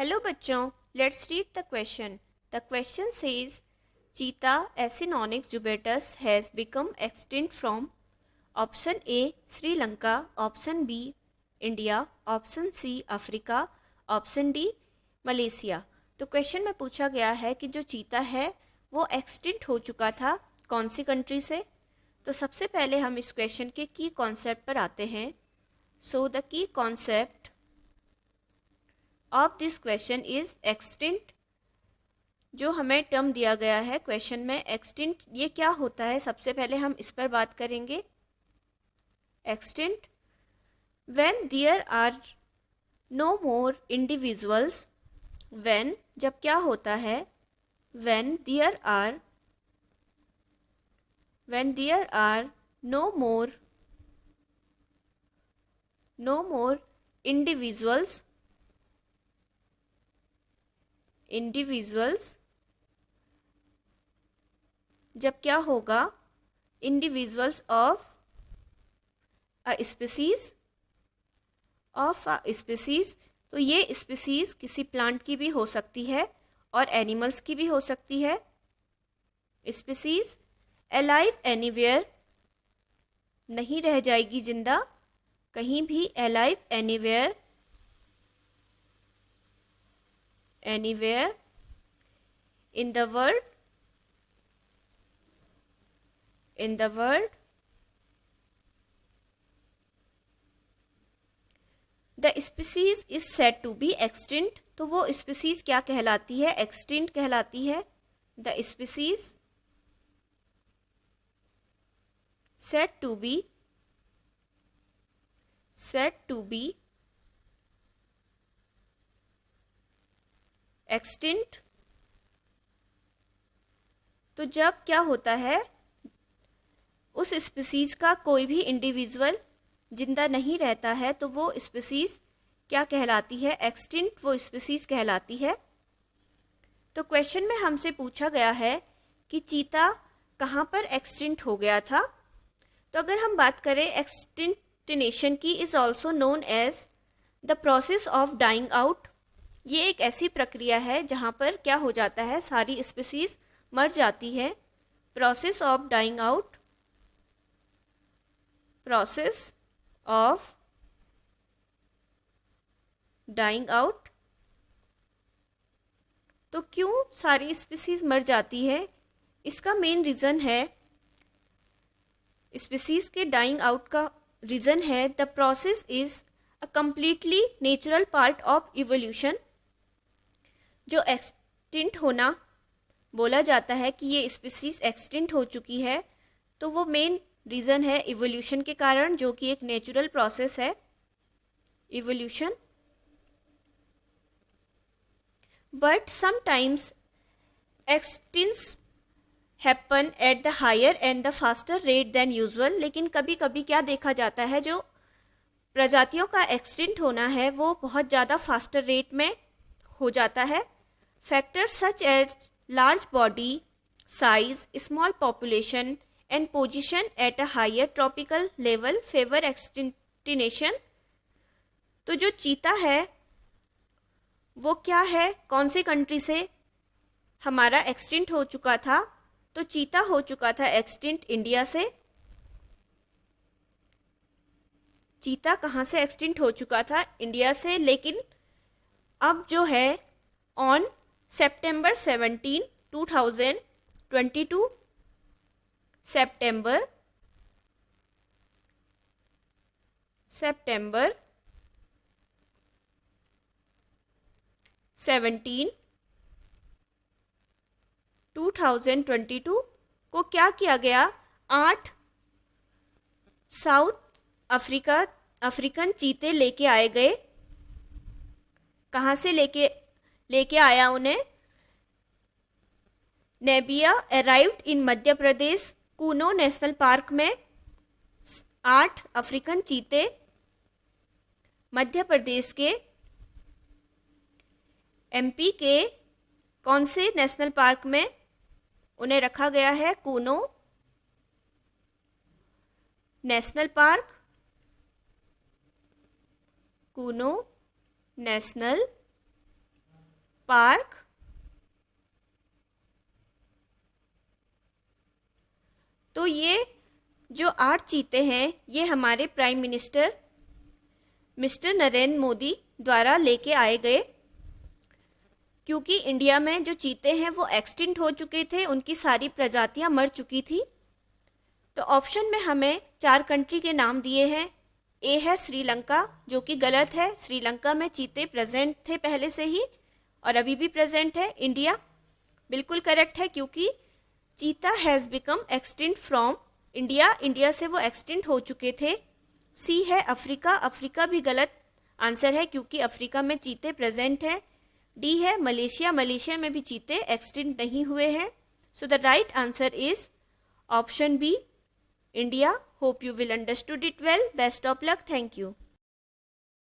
Hello बच्चों, let's read the question. The question says cheetah Acinonyx jubatus has become extinct from option A Sri Lanka, option B India, option C Africa, option D Malaysia. तो question में पूछा गया है कि जो चीता है वो एक्सटिंक्ट हो चुका था कौन सी कंट्री से. तो सबसे पहले हम इस क्वेश्चन के की कॉन्सेप्ट पर आते हैं. So the key concept of this question is extinct. जो हमें टर्म दिया गया है क्वेश्चन में एक्सटिंक्ट, ये क्या होता है सबसे पहले हम इस पर बात करेंगे. Extinct when there are no more individuals. When जब क्या होता है, when there are no more individuals जब क्या होगा, इंडिविजुअल्स ऑफ अ स्पीसीज. तो ये स्पीसीज किसी प्लांट की भी हो सकती है और एनिमल्स की भी हो सकती है. स्पीसीज अलाइव एनीवेयर, नहीं रह जाएगी जिंदा कहीं भी. Alive anywhere in the world. The species is said to be extinct. तो वो स्पीसीज क्या कहलाती है, एक्सटिंक्ट कहलाती है. The species said to be extinct. तो जब क्या होता है, उस स्पीसीज का कोई भी इंडिविजुअल जिंदा नहीं रहता है तो वो स्पीसीज क्या कहलाती है, एक्सटिंक्ट वो स्पीसीज कहलाती है. तो क्वेश्चन में हमसे पूछा गया है कि चीता कहाँ पर एक्सटिंक्ट हो गया था. तो अगर हम बात करें एक्सटिंक्टिनेशन की, is also known as the process of dying out. ये एक ऐसी प्रक्रिया है जहाँ पर क्या हो जाता है, सारी स्पीसीज मर जाती है. Process of dying out, process of dying out. तो क्यों सारी स्पीसीज मर जाती है, इसका मेन रीज़न है, स्पीसीज के डाइंग आउट का रीज़न है the process is a completely natural part of evolution. जो एक्सटिंक्ट होना बोला जाता है कि ये स्पीसीज एक्सटिंक्ट हो चुकी है, तो वो मेन रीज़न है इवोल्यूशन के कारण, जो कि एक नेचुरल प्रोसेस है evolution. But sometimes extinction happen at the higher end the faster rate than usual. लेकिन कभी कभी क्या देखा जाता है, जो प्रजातियों का एक्सटिंक्ट होना है वो बहुत ज़्यादा फास्टर रेट में हो जाता है. Factors such as large body size, small population and position at a higher tropical level favor extinctination. तो जो चीता है वो क्या है, कौन सी कंट्री से हमारा एक्सटिंक्ट हो चुका था. तो चीता हो चुका था एक्सटिंक्ट इंडिया से. चीता कहाँ से एक्सटिंक्ट हो चुका था, इंडिया से. लेकिन अब जो है ऑन September 17, 2022, September 17, 2022 को क्या किया गया, 8 साउथ अफ्रीकन चीते लेके आए गए. कहाँ से लेके आया उन्हें, नेबिया arrived in Madhya Pradesh Kuno national park में. 8 अफ्रीकन चीते मध्य प्रदेश के एमपी के कौन से नेशनल पार्क में उन्हें रखा गया है, Kuno national park. Kuno national park, तो ये जो 8 चीते हैं ये हमारे prime minister mister Narendra Modi द्वारा लेके आए गए, क्योंकि इंडिया में जो चीते हैं वो एक्सटिंक्ट हो चुके थे, उनकी सारी प्रजातियां मर चुकी थी। तो ऑप्शन में हमें 4 कंट्री के नाम दिए हैं। ए है श्रीलंका, जो कि गलत है, श्रीलंका में चीते प्रेजेंट थे पहले से ही और अभी भी प्रेजेंट है। इंडिया बिल्कुल करेक्ट है, क्योंकि चीता has become extinct from India, India से वो एक्सटिंक्ट हो चुके थे। सी है अफ्रीका, अफ्रीका भी गलत आंसर है, क्योंकि अफ्रीका में चीते प्रेजेंट हैं। डी है मलेशिया, मलेशिया में भी चीते एक्सटिंक्ट नहीं हुए हैं। So the right answer is option B, India. Hope you will understood it well. Best of luck. Thank you.